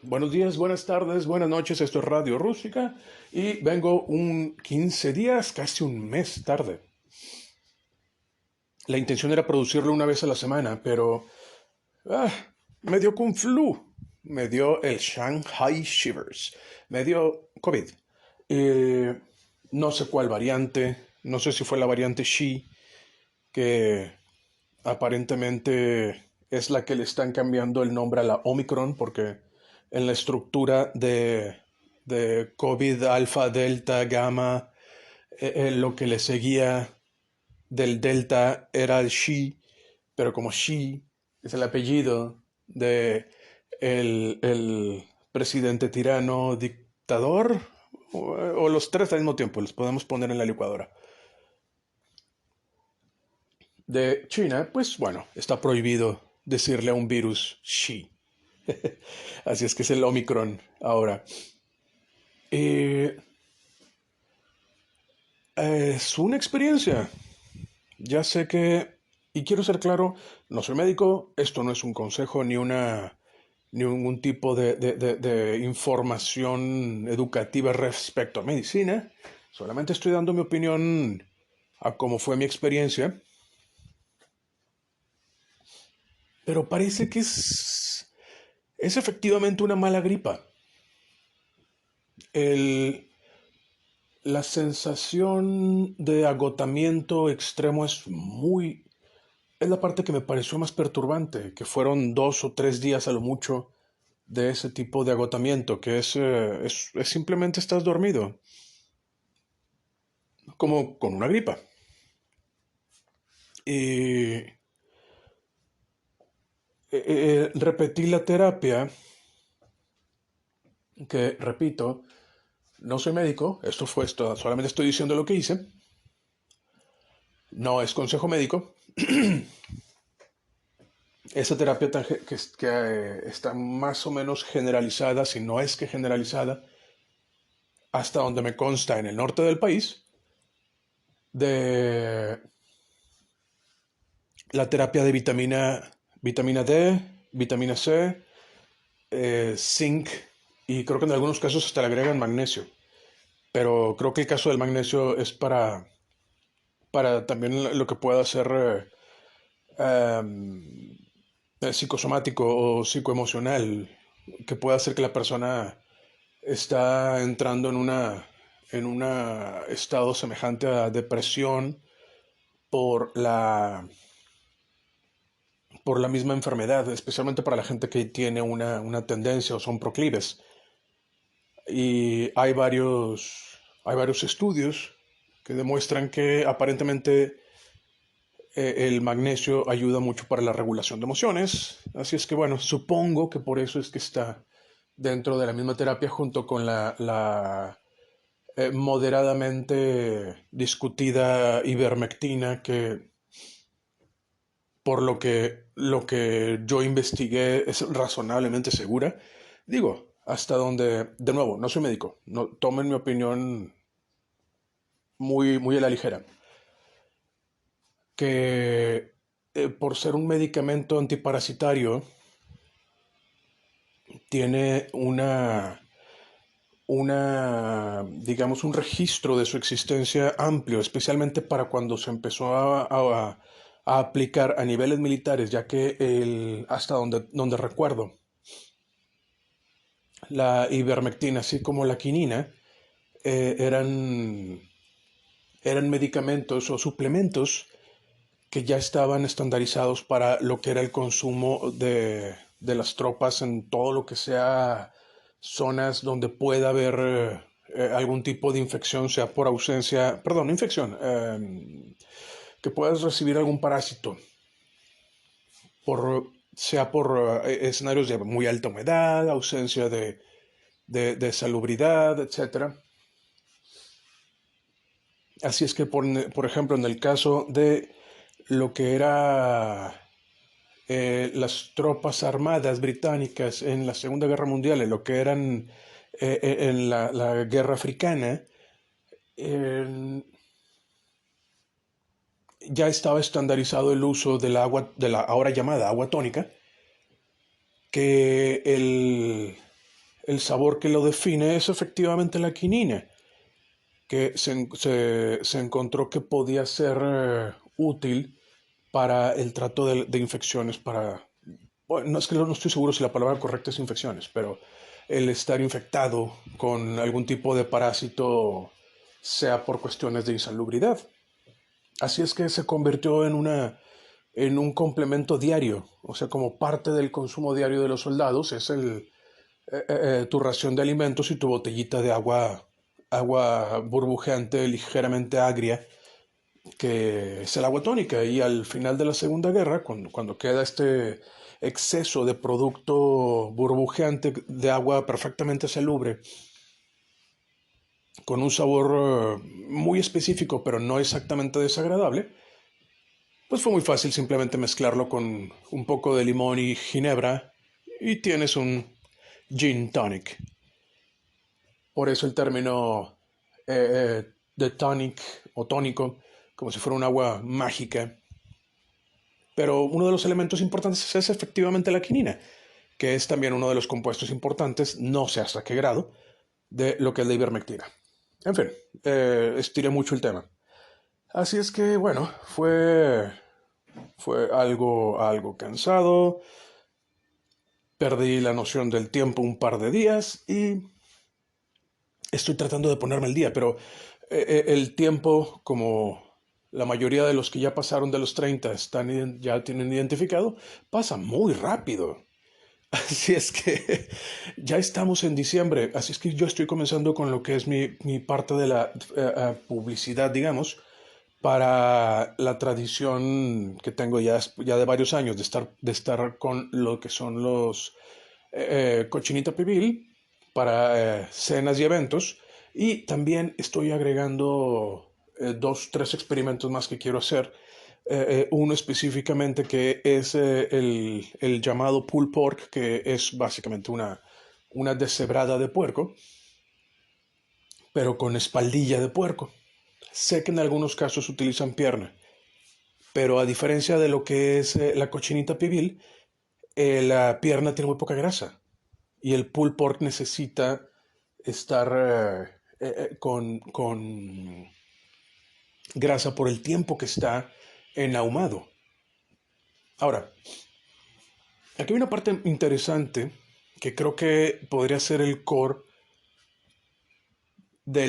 Buenos días, buenas tardes, buenas noches, esto es Radio Rústica y vengo un 15 días, casi un mes tarde. La intención era producirlo una vez a la semana, pero ah, me dio con flu, me dio el Shanghai Shivers, me dio COVID. Eh, no sé cuál variante, no sé si fue la variante Xi, que aparentemente es la que le están cambiando el nombre a la Omicron, porque en la estructura de COVID, alfa, delta, gamma, lo que le seguía del delta era el Xi, pero como Xi es el apellido de el presidente tirano, dictador, o los tres al mismo tiempo, los podemos poner en la licuadora de China, pues bueno, está prohibido decirle a un virus Xi. Así es que es el Omicron ahora. Eh, es una experiencia. Ya sé que, y quiero ser claro, no soy médico, esto no es un consejo ni ningún tipo de información educativa respecto a medicina. Solamente estoy dando mi opinión a cómo fue mi experiencia. Pero parece que es efectivamente una mala gripa. El, la sensación de agotamiento extremo es la parte que me pareció más perturbante, que fueron 2 o 3 días a lo mucho de ese tipo de agotamiento, que es simplemente estás dormido, como con una gripa. Y repetí la terapia, que repito, no soy médico, solamente estoy diciendo lo que hice, no es consejo médico. Esa terapia está más o menos generalizada, si no es que generalizada, hasta donde me consta en el norte del país, de la terapia de vitamina D, vitamina C, zinc y creo que en algunos casos hasta le agregan magnesio. Pero creo que el caso del magnesio es para también lo que pueda ser psicosomático o psicoemocional, que pueda hacer que la persona está entrando en un estado semejante a depresión por por la misma enfermedad, especialmente para la gente que tiene una tendencia o son proclives. Y hay varios estudios que demuestran que aparentemente el magnesio ayuda mucho para la regulación de emociones. Así es que bueno, supongo que por eso es que está dentro de la misma terapia junto con la moderadamente discutida ivermectina, que por lo que yo investigué es razonablemente segura. Digo, hasta donde, de nuevo, no soy médico, no tomen mi opinión muy a la ligera, que por ser un medicamento antiparasitario tiene digamos, un registro de su existencia amplio, especialmente para cuando se empezó a aplicar a niveles militares, ya que hasta donde recuerdo, la ivermectina, así como la quinina, eh, eran, eran medicamentos o suplementos que ya estaban estandarizados para lo que era el consumo de las tropas en todo lo que sea zonas donde pueda haber algún tipo de infección, sea por ausencia, perdón, no infección, que puedas recibir algún parásito, sea por escenarios de muy alta humedad, ausencia de salubridad, etcétera. Así es que, por ejemplo, en el caso de lo que era las tropas armadas británicas en la Segunda Guerra Mundial, en lo que eran en la guerra africana, eh, ya estaba estandarizado el uso del agua, de la ahora llamada agua tónica, que el sabor que lo define es efectivamente la quinina, que se encontró que podía ser útil para el trato de infecciones, bueno, no es que no estoy seguro si la palabra correcta es infecciones, pero el estar infectado con algún tipo de parásito, sea por cuestiones de insalubridad. Así es que se convirtió en un complemento diario, o sea, como parte del consumo diario de los soldados, es tu ración de alimentos y tu botellita de agua burbujeante, ligeramente agria, que es el agua tónica. Y al final de la Segunda Guerra, cuando queda este exceso de producto burbujeante de agua perfectamente salubre, con un sabor muy específico, pero no exactamente desagradable, pues fue muy fácil simplemente mezclarlo con un poco de limón y ginebra y tienes un gin tonic. Por eso el término de tonic o tónico, como si fuera un agua mágica. Pero uno de los elementos importantes es efectivamente la quinina, que es también uno de los compuestos importantes, no sé hasta qué grado, de lo que es la ivermectina. En fin, estiré mucho el tema. Así es que, bueno, fue algo cansado, perdí la noción del tiempo un par de días y estoy tratando de ponerme al día, pero el tiempo, como la mayoría de los que ya pasaron de los 30 ya tienen identificado, pasa muy rápido. Así es que ya estamos en diciembre, así es que yo estoy comenzando con lo que es mi parte de la publicidad, digamos, para la tradición que tengo ya de varios años de estar con lo que son los cochinita pibil para cenas y eventos. Y también estoy agregando dos, tres experimentos más que quiero hacer. Uno específicamente que es el llamado pulled pork, que es básicamente una deshebrada de puerco, pero con espaldilla de puerco. Sé que en algunos casos utilizan pierna, pero a diferencia de lo que es la cochinita pibil, la pierna tiene muy poca grasa y el pulled pork necesita estar con grasa por el tiempo que está en ahumado. Ahora, aquí hay una parte interesante que creo que podría ser el core de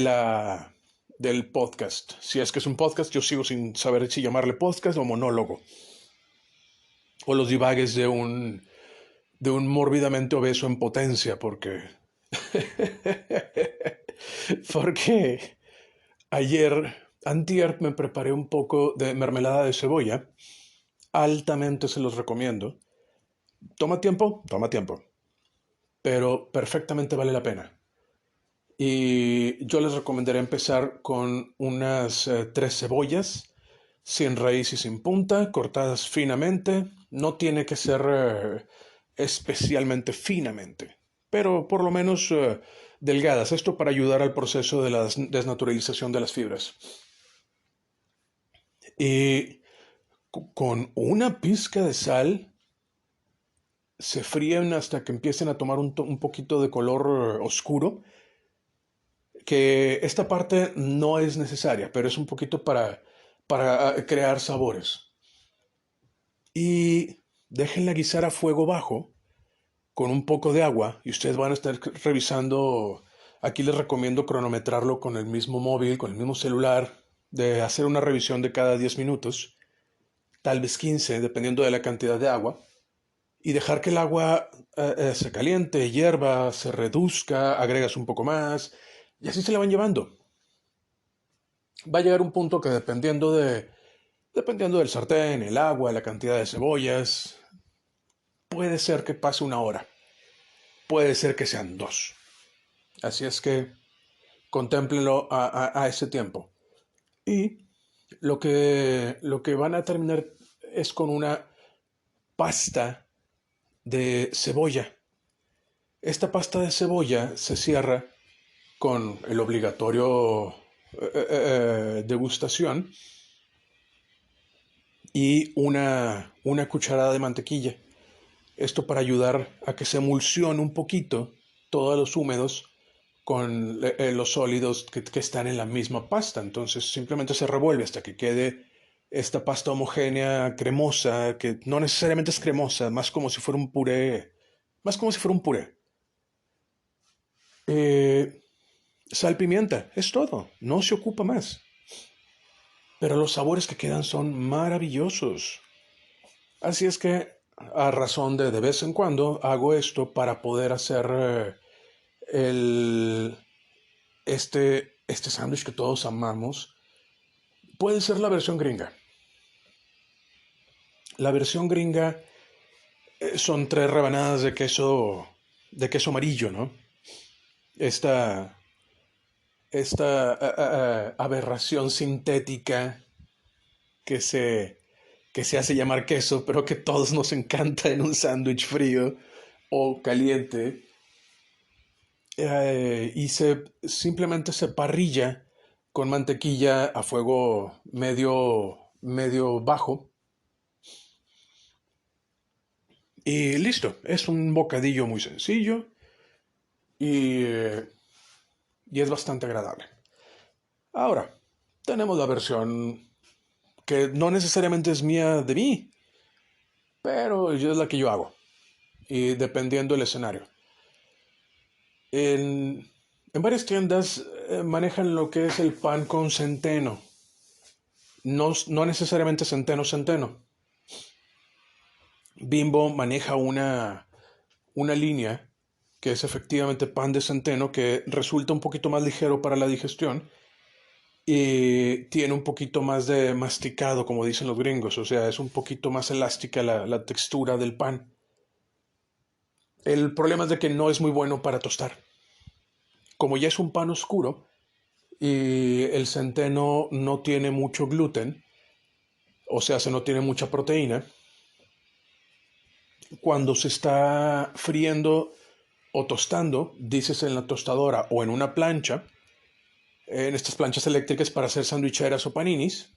del podcast. Si es que es un podcast, yo sigo sin saber si llamarle podcast o monólogo. O los divagues de un mórbidamente obeso en potencia, porque antier, me preparé un poco de mermelada de cebolla. Altamente se los recomiendo. Toma tiempo, pero perfectamente vale la pena. Y yo les recomendaría empezar con unas tres cebollas, sin raíz y sin punta, cortadas finamente. No tiene que ser especialmente finamente, pero por lo menos delgadas. Esto para ayudar al proceso de la desnaturalización de las fibras. Y con una pizca de sal se fríen hasta que empiecen a tomar un poquito de color oscuro, que esta parte no es necesaria, pero es un poquito para crear sabores. Y déjenla guisar a fuego bajo con un poco de agua y ustedes van a estar revisando. Aquí les recomiendo cronometrarlo con el mismo móvil, con el mismo celular, de hacer una revisión de cada 10 minutos, tal vez 15, dependiendo de la cantidad de agua, y dejar que el agua se caliente, hierva, se reduzca, agregas un poco más, y así se la van llevando. Va a llegar un punto que dependiendo del sartén, el agua, la cantidad de cebollas, puede ser que pase una hora, puede ser que sean dos. Así es que contémplenlo a ese tiempo. Y lo que van a terminar es con una pasta de cebolla. Esta pasta de cebolla se cierra con el obligatorio degustación y una cucharada de mantequilla. Esto para ayudar a que se emulsione un poquito todos los húmedos con los sólidos que están en la misma pasta. Entonces simplemente se revuelve hasta que quede esta pasta homogénea, cremosa, que no necesariamente es cremosa, más como si fuera un puré, más como si fuera un puré. Eh, Sal, pimienta, es todo, no se ocupa más. Pero los sabores que quedan son maravillosos. Así es que, a razón de vez en cuando, hago esto para poder hacer el, este sándwich que todos amamos. Puede ser la versión gringa. La versión gringa son 3 rebanadas de queso amarillo, ¿no? Esta, esta aberración sintética que se, que se hace llamar queso, pero que todos nos encanta en un sándwich frío o caliente. Y simplemente se parrilla con mantequilla a fuego medio bajo. Y listo, es un bocadillo muy sencillo y, eh, y es bastante agradable. Ahora, tenemos la versión que no necesariamente es mía de mí, pero es la que yo hago, y dependiendo del escenario. En, en varias tiendas manejan lo que es el pan con centeno, no necesariamente centeno. Bimbo maneja una línea que es efectivamente pan de centeno que resulta un poquito más ligero para la digestión y tiene un poquito más de masticado, como dicen los gringos, o sea, es un poquito más elástica la textura del pan. El problema es de que no es muy bueno para tostar. Como ya es un pan oscuro y el centeno no tiene mucho gluten, o sea, se no tiene mucha proteína, cuando se está friendo o tostando, dices en la tostadora o en una plancha, en estas planchas eléctricas para hacer sandwicheras o paninis.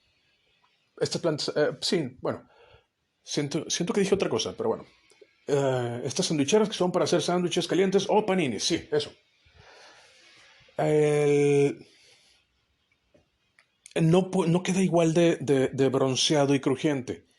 Estas planchas, sí, bueno, siento que dije otra cosa, pero bueno. Estas sandwicheras que son para hacer sándwiches calientes o paninis, sí, eso. El, no queda igual de bronceado y crujiente.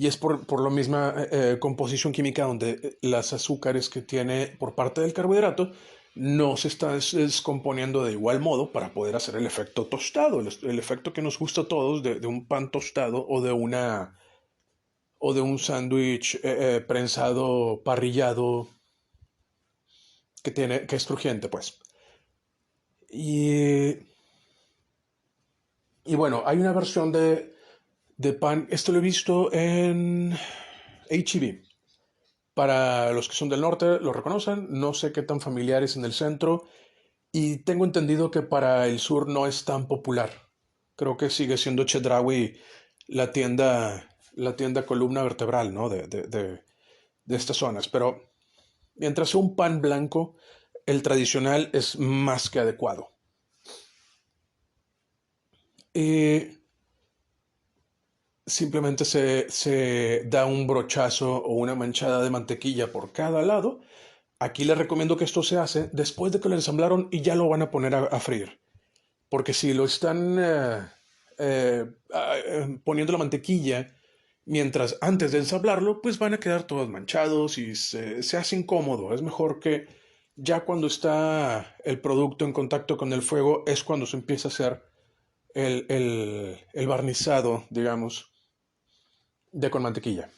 Y es por la misma composición química donde las azúcares que tiene por parte del carbohidrato no se están descomponiendo de igual modo para poder hacer el efecto tostado, el efecto que nos gusta a todos de un pan tostado o de un sándwich prensado, parrillado, que es crujiente, pues. Y, y bueno, hay una versión de pan, esto lo he visto en H-E-B. Para los que son del norte lo reconocen, no sé qué tan familiares en el centro y tengo entendido que para el sur no es tan popular. Creo que sigue siendo Chedraui la tienda columna vertebral, ¿no? de estas zonas. Pero mientras sea un pan blanco, el tradicional es más que adecuado. Y simplemente se da un brochazo o una manchada de mantequilla por cada lado. Aquí les recomiendo que esto se hace después de que lo ensamblaron y ya lo van a poner a freír. Porque si lo están poniendo la mantequilla mientras antes de ensamblarlo, pues van a quedar todos manchados y se hace incómodo. Es mejor que ya cuando está el producto en contacto con el fuego es cuando se empieza a hacer el barnizado, digamos, de con mantequilla.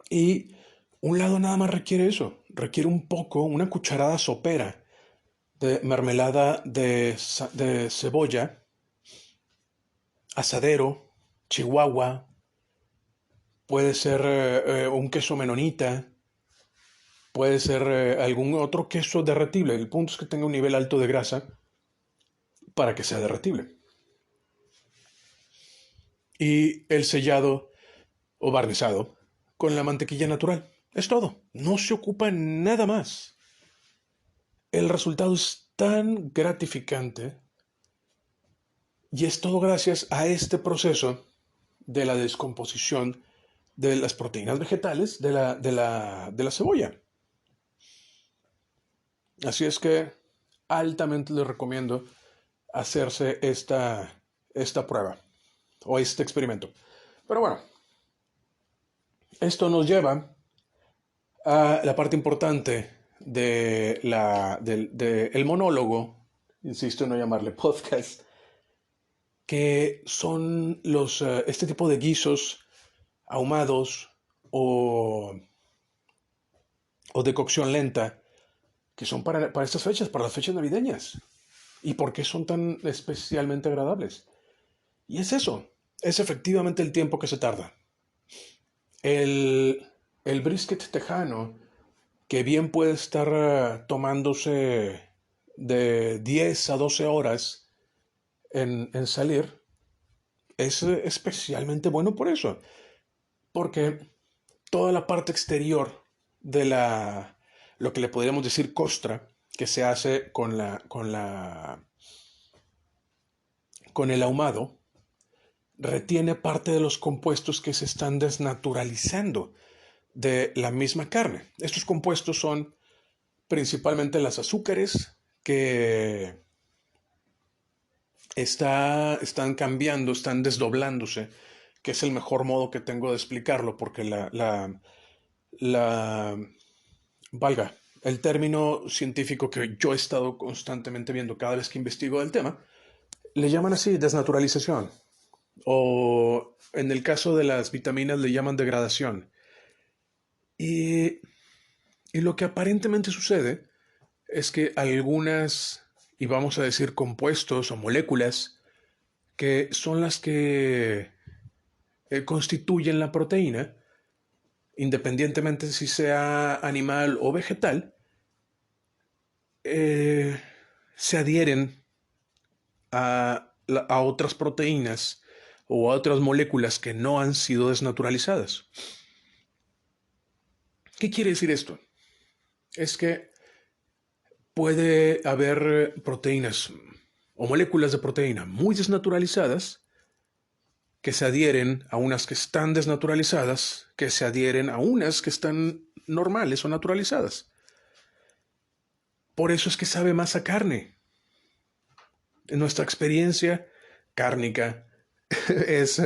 Y un lado nada más requiere eso, requiere un poco, una cucharada sopera de mermelada de cebolla, asadero, chihuahua, puede ser un queso menonita, puede ser algún otro queso derretible. El punto es que tenga un nivel alto de grasa para que sea derretible. Y el sellado o barnizado con la mantequilla natural. Es todo. No se ocupa nada más. El resultado es tan gratificante y es todo gracias a este proceso de la descomposición de las proteínas vegetales de la cebolla. Así es que altamente les recomiendo hacerse esta prueba o este experimento. Pero bueno, esto nos lleva a la parte importante del monólogo, insisto en no llamarle podcast, que son este tipo de guisos ahumados o, o de cocción lenta que son para estas fechas, para las fechas navideñas. ¿Y por qué son tan especialmente agradables? Y es eso, es efectivamente el tiempo que se tarda. El brisket tejano, que bien puede estar tomándose de 10 a 12 horas en salir, es especialmente bueno por eso. Porque toda la parte exterior de lo que le podríamos decir costra, que se hace con el ahumado, retiene parte de los compuestos que se están desnaturalizando de la misma carne. Estos compuestos son principalmente las azúcares que están cambiando, están desdoblándose, que es el mejor modo que tengo de explicarlo, porque valga, el término científico que yo he estado constantemente viendo cada vez que investigo el tema, le llaman así desnaturalización, o en el caso de las vitaminas le llaman degradación. Y, y lo que aparentemente sucede es que algunas, y vamos a decir compuestos o moléculas, que son las que constituyen la proteína, independientemente si sea animal o vegetal, eh, se adhieren a otras proteínas o a otras moléculas que no han sido desnaturalizadas. ¿Qué quiere decir esto? Es que puede haber proteínas o moléculas de proteína muy desnaturalizadas que se adhieren a unas que están desnaturalizadas, que se adhieren a unas que están normales o naturalizadas. Por eso es que sabe más a carne. En nuestra experiencia cárnica es,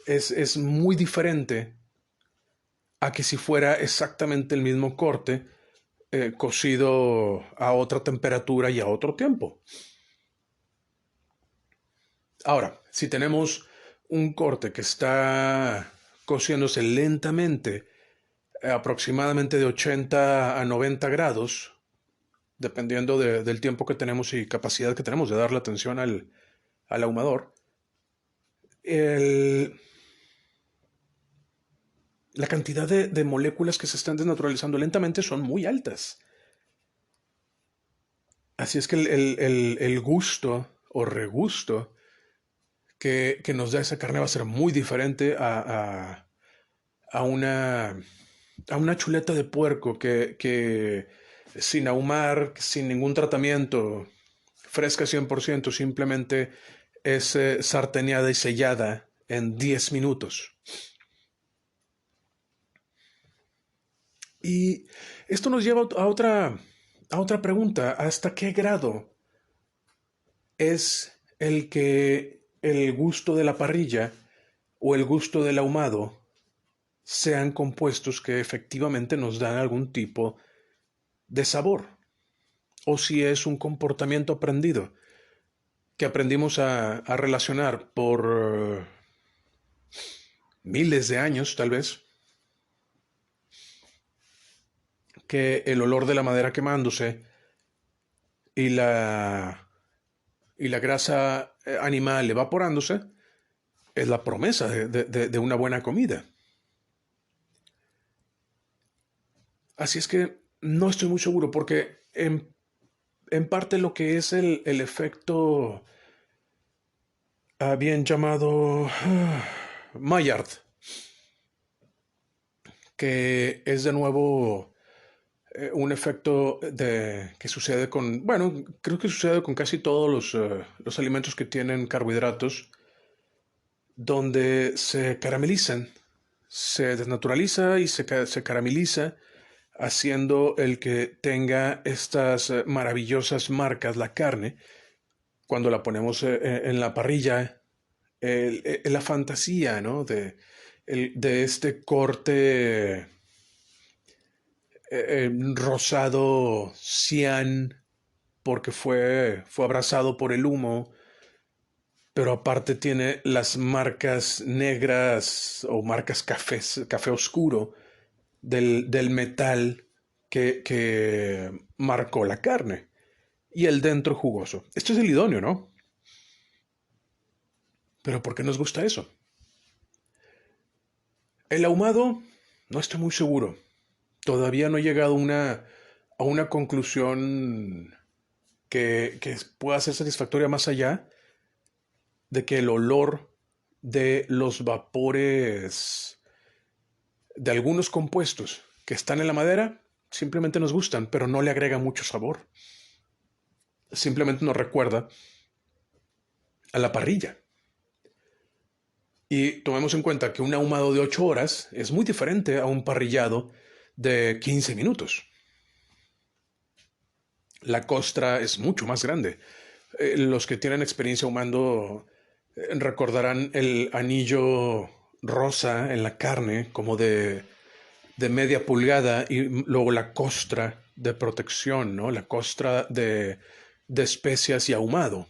es muy diferente a que si fuera exactamente el mismo corte cocido a otra temperatura y a otro tiempo. Ahora, si tenemos un corte que está cociéndose lentamente, aproximadamente de 80 a 90 grados, dependiendo del tiempo que tenemos y capacidad que tenemos de darle atención al ahumador, el, la cantidad de moléculas que se están desnaturalizando lentamente son muy altas. Así es que el gusto o regusto que nos da esa carne va a ser muy diferente a una chuleta de puerco que sin ahumar, sin ningún tratamiento, fresca 100%, simplemente es sarteneada y sellada en 10 minutos. Y esto nos lleva a otra pregunta. ¿Hasta qué grado es el que el gusto de la parrilla o el gusto del ahumado sean compuestos que efectivamente nos dan algún tipo de sabor? O si es un comportamiento aprendido que aprendimos a relacionar por miles de años, tal vez, que el olor de la madera quemándose y la grasa animal evaporándose es la promesa de una buena comida. Así es que no estoy muy seguro porque en parte lo que es el efecto bien llamado Maillard, que es de nuevo un efecto que sucede bueno, creo que sucede con casi todos los alimentos que tienen carbohidratos, donde se caramelizan, se desnaturaliza y se carameliza haciendo el que tenga estas maravillosas marcas la carne cuando la ponemos en la parrilla, la fantasía, ¿no? De este corte rosado cian porque fue abrazado por el humo, pero aparte tiene las marcas negras o marcas café oscuro del metal que marcó la carne y el dentro jugoso. Esto es el idóneo, ¿no? Pero ¿por qué nos gusta eso? El ahumado, no estoy muy seguro. Todavía no he llegado a una conclusión que pueda ser satisfactoria más allá de que el olor de los vapores de algunos compuestos que están en la madera simplemente nos gustan, pero no le agrega mucho sabor. Simplemente nos recuerda a la parrilla. Y tomemos en cuenta que un ahumado de 8 horas es muy diferente a un parrillado de 15 minutos. La costra es mucho más grande. Los que tienen experiencia ahumando recordarán el anillo rosa en la carne, como de media pulgada, y luego la costra de protección, ¿no? La costra de especias y ahumado.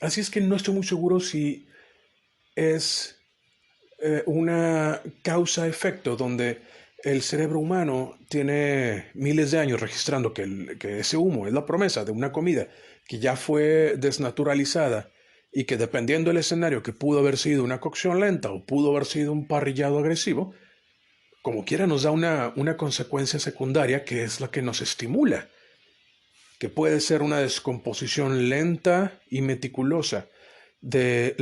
Así es que no estoy muy seguro si es una causa-efecto donde el cerebro humano tiene miles de años registrando que ese humo es la promesa de una comida que ya fue desnaturalizada y que dependiendo del escenario que pudo haber sido una cocción lenta o pudo haber sido un parrillado agresivo, como quiera nos da una consecuencia secundaria que es la que nos estimula, que puede ser una descomposición lenta y meticulosa de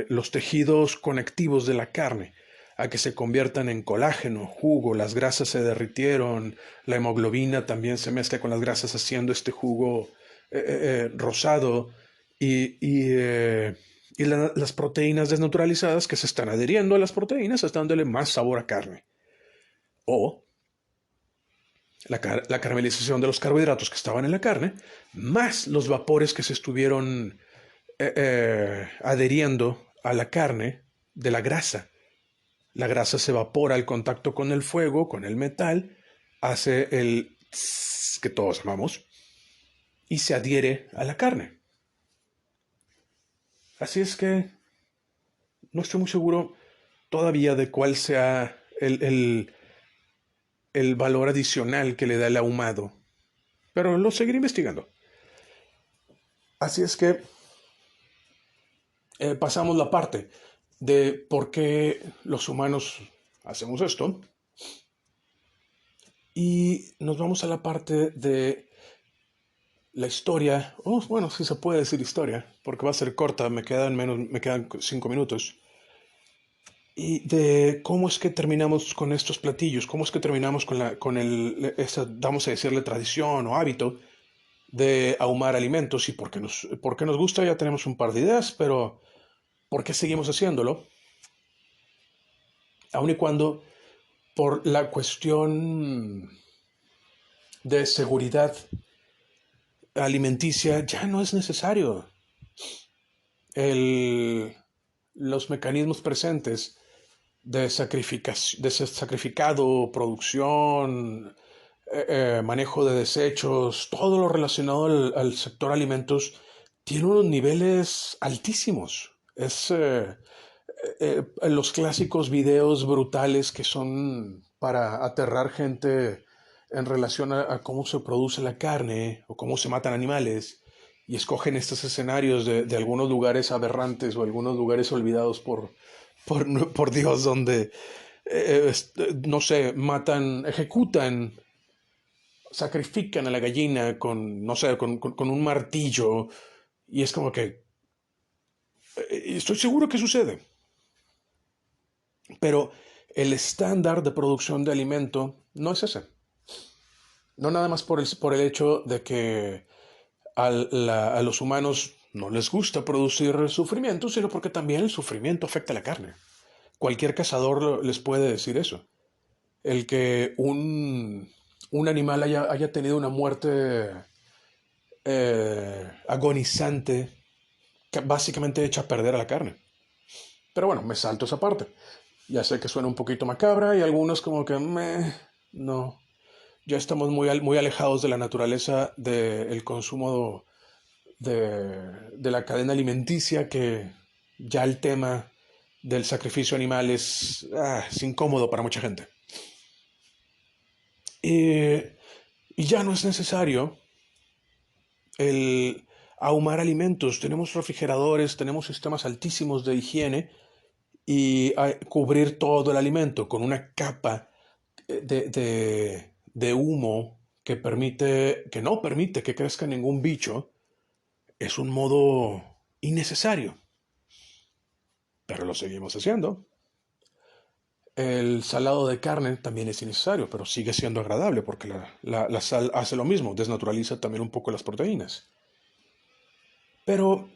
los tejidos conectivos de la carne, a que se conviertan en colágeno, jugo, las grasas se derritieron, la hemoglobina también se mezcla con las grasas haciendo este jugo rosado y las proteínas desnaturalizadas que se están adheriendo a las proteínas, están dándole más sabor a carne. O la caramelización de los carbohidratos que estaban en la carne, más los vapores que se estuvieron adheriendo a la carne de la grasa. La grasa se evapora al contacto con el fuego, con el metal, hace el tss que todos amamos y se adhiere a la carne. Así es que no estoy muy seguro todavía de cuál sea el valor adicional que le da el ahumado, pero lo seguiré investigando. Así es que pasamos la parte de por qué los humanos hacemos esto y nos vamos a la parte de la historia, bueno, si se puede decir historia, porque va a ser corta, me quedan 5 minutos, y de cómo es que terminamos con estos platillos, cómo es que terminamos esa, vamos a decirle, tradición o hábito de ahumar alimentos y por qué nos gusta, ya tenemos un par de ideas, pero ¿por qué seguimos haciéndolo? Aun y cuando por la cuestión de seguridad alimenticia ya no es necesario. El, los mecanismos presentes de sacrificado, producción, manejo de desechos, todo lo relacionado al sector alimentos tiene unos niveles altísimos. Los clásicos videos brutales que son para aterrar gente en relación a cómo se produce la carne o cómo se matan animales y escogen estos escenarios de algunos lugares aberrantes o algunos lugares olvidados por Dios donde, no sé, ejecutan, sacrifican a la gallina con, no sé, con un martillo y es como que estoy seguro que sucede. Pero el estándar de producción de alimento no es ese. No nada más por el hecho de que a los humanos no les gusta producir sufrimiento, sino porque también el sufrimiento afecta a la carne. Cualquier cazador les puede decir eso. El que un animal haya tenido una muerte agonizante, que básicamente echa a perder a la carne. Pero bueno, me salto esa parte. Ya sé que suena un poquito macabra y algunos como que, no. Ya estamos muy alejados de la naturaleza del consumo de la cadena alimenticia, que ya el tema del sacrificio animal es incómodo para mucha gente. Y, y ya no es necesario el ahumar alimentos. Tenemos refrigeradores, tenemos sistemas altísimos de higiene y cubrir todo el alimento con una capa de humo que no permite que crezca ningún bicho, es un modo innecesario, pero lo seguimos haciendo. El salado de carne también es innecesario, pero sigue siendo agradable porque la sal hace lo mismo, desnaturaliza también un poco las proteínas. Pero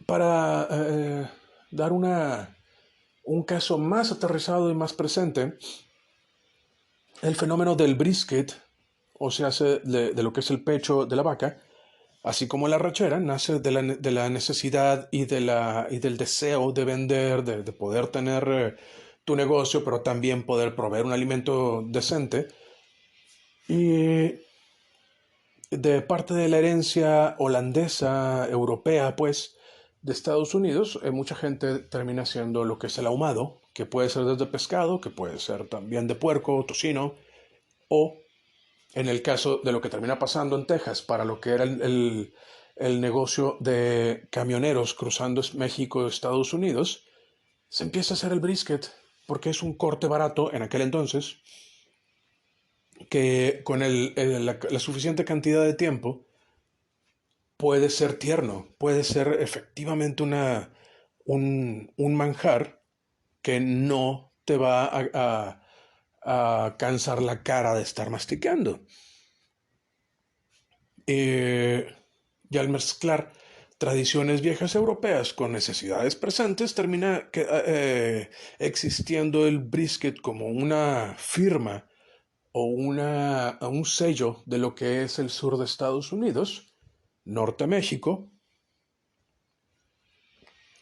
para dar un caso más aterrizado y más presente, el fenómeno del brisket, o sea, de lo que es el pecho de la vaca, así como la arrachera, nace de la necesidad y del deseo de vender, de poder tener tu negocio, pero también poder proveer un alimento decente. Y de parte de la herencia holandesa, europea, pues, de Estados Unidos, mucha gente termina haciendo lo que es el ahumado, que puede ser desde pescado, que puede ser también de puerco, tocino, o en el caso de lo que termina pasando en Texas, para lo que era el negocio de camioneros cruzando México y Estados Unidos, se empieza a hacer el brisket, porque es un corte barato en aquel entonces, que con la suficiente cantidad de tiempo puede ser tierno, puede ser efectivamente un manjar que no te va a cansar la cara de estar masticando. Y al mezclar tradiciones viejas europeas con necesidades presentes, termina existiendo el brisket como una firma o un sello de lo que es el sur de Estados Unidos, Norte México,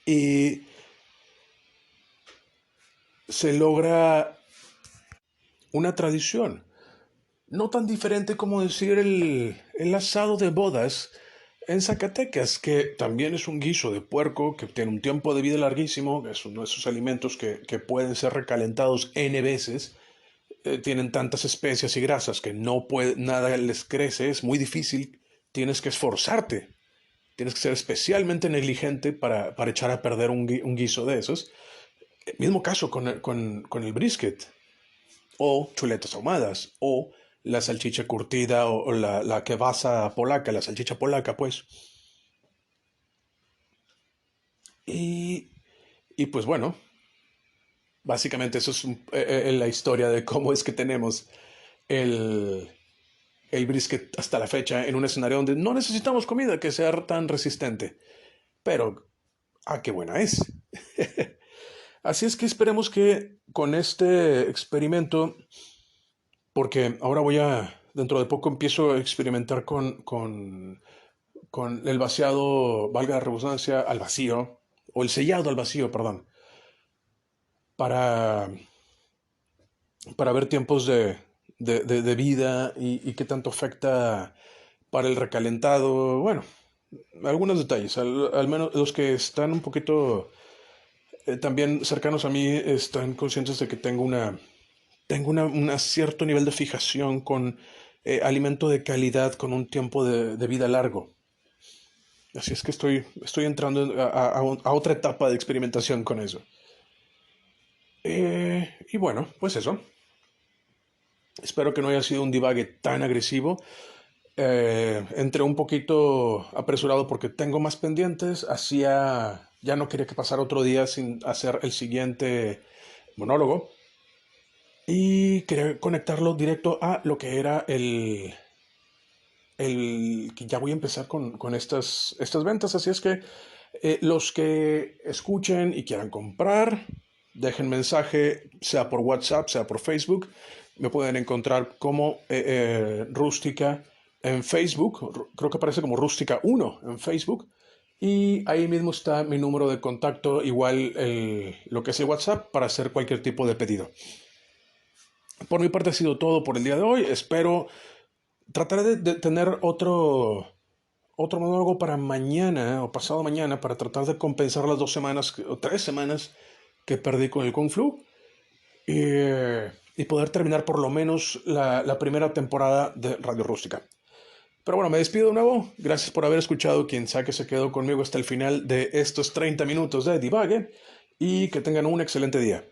y se logra una tradición. No tan diferente como decir el asado de bodas en Zacatecas, que también es un guiso de puerco que tiene un tiempo de vida larguísimo, es uno de esos alimentos que pueden ser recalentados N veces, tienen tantas especias y grasas que nada les crece, es muy difícil, tienes que esforzarte, tienes que ser especialmente negligente para echar a perder un guiso de esos. Mismo caso con el brisket, o chuletas ahumadas, o la salchicha curtida, o la kebasa polaca, la salchicha polaca, pues. Y, y pues bueno, básicamente eso es la historia de cómo es que tenemos el, el brisket hasta la fecha en un escenario donde no necesitamos comida que sea tan resistente. Pero, qué buena es. Así es que esperemos que con este experimento, porque ahora dentro de poco empiezo a experimentar con el vaciado, valga la redundancia, al vacío, o el sellado al vacío, perdón, para, para ver tiempos de vida y qué tanto afecta para el recalentado. Bueno, algunos detalles, al menos los que están un poquito también cercanos a mí están conscientes de que tengo una cierto nivel de fijación con alimento de calidad con un tiempo de vida largo. Así es que estoy entrando a otra etapa de experimentación con eso. Y bueno, pues eso. Espero que no haya sido un divague tan agresivo. Entré un poquito apresurado porque tengo más pendientes. Ya no quería que pasara otro día sin hacer el siguiente monólogo. Y quería conectarlo directo a lo que era que ya voy a empezar con estas ventas. Así es que Los que escuchen y quieran comprar, dejen mensaje, sea por WhatsApp, sea por Facebook. Me pueden encontrar como Rústica en Facebook. Creo que aparece como Rústica 1 en Facebook. Y ahí mismo está mi número de contacto, igual lo que es el WhatsApp, para hacer cualquier tipo de pedido. Por mi parte ha sido todo por el día de hoy. Espero tratar de tener otro monólogo para mañana o pasado mañana para tratar de compensar las 2 semanas o 3 semanas que perdí con el Kung Flu y poder terminar por lo menos la primera temporada de Radio Rústica. Pero bueno, me despido de nuevo. Gracias por haber escuchado. Quien sea que se quedó conmigo hasta el final de estos 30 minutos de Divague y que tengan un excelente día.